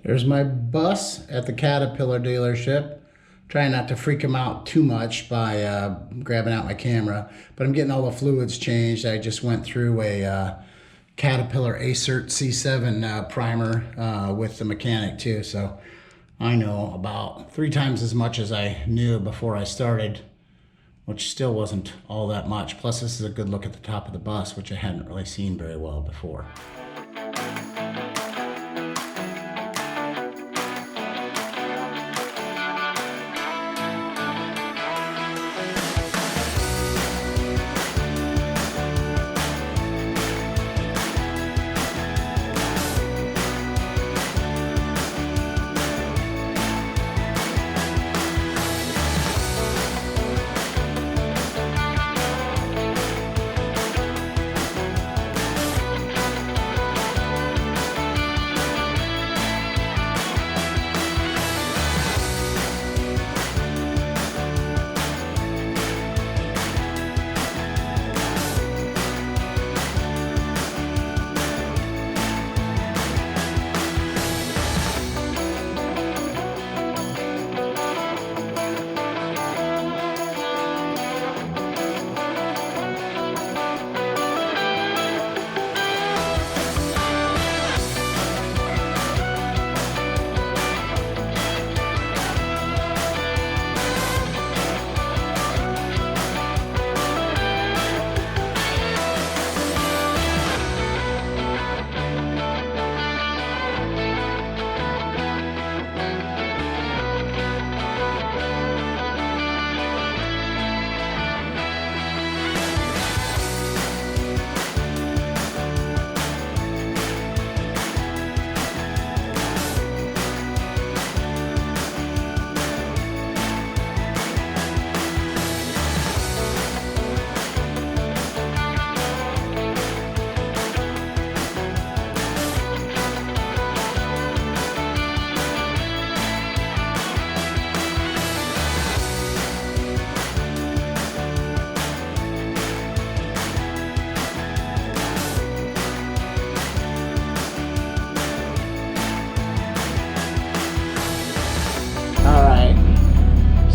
There's my bus at the Caterpillar dealership. Trying not to freak him out too much by grabbing out my camera, but I'm getting all the fluids changed. I just went through a Caterpillar Acert C7 primer with the mechanic too, so I know about 3 times as much as I knew before I started, which still wasn't all that much. Plus this is a good look at the top of the bus, which I hadn't really seen very well before.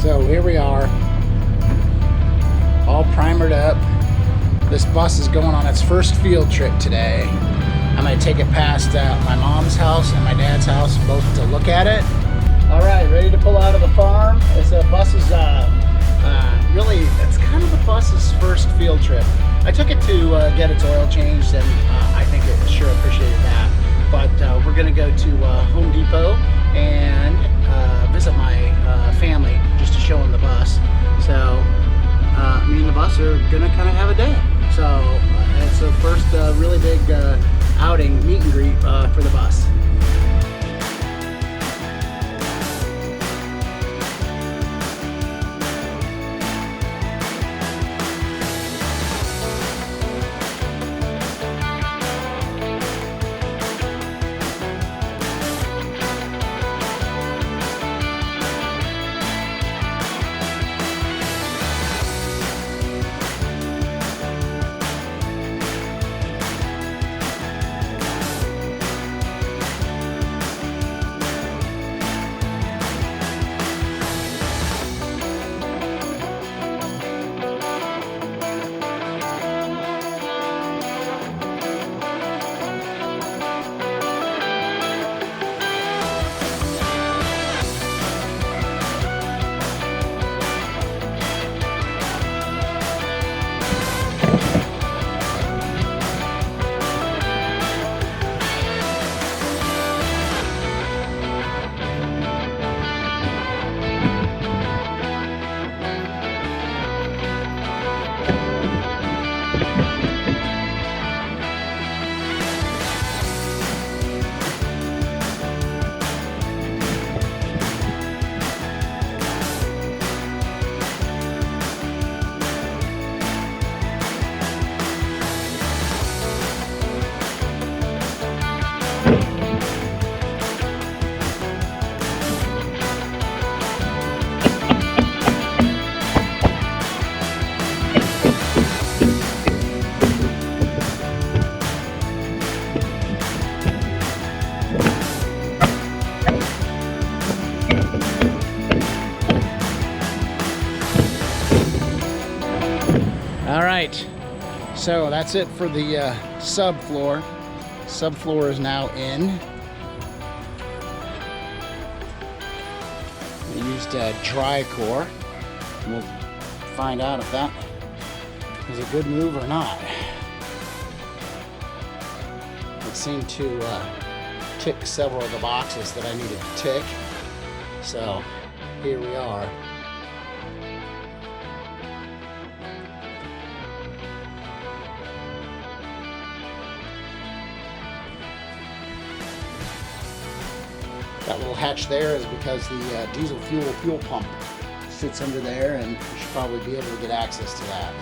So here we are, all primered up. This bus is going on its first field trip today. I'm going to take it past my mom's house and my dad's house, both to look at it. All right, ready to pull out of the farm. This bus is really, it's kind of the bus's first field trip. I took it to get its oil changed, and I think it sure appreciated that. But we're going to go to Home Depot and visit my family just to show them the bus. So me and the bus are gonna kind of have a day. So it's the first really big outing, meet and greet for the bus. All right, so that's it for the subfloor. Subfloor is now in. We used dry core. We'll find out if that was a good move or not. It seemed to tick several of the boxes that I needed to tick. So here we are. That little hatch there is because the diesel fuel pump sits under there, and you should probably be able to get access to that.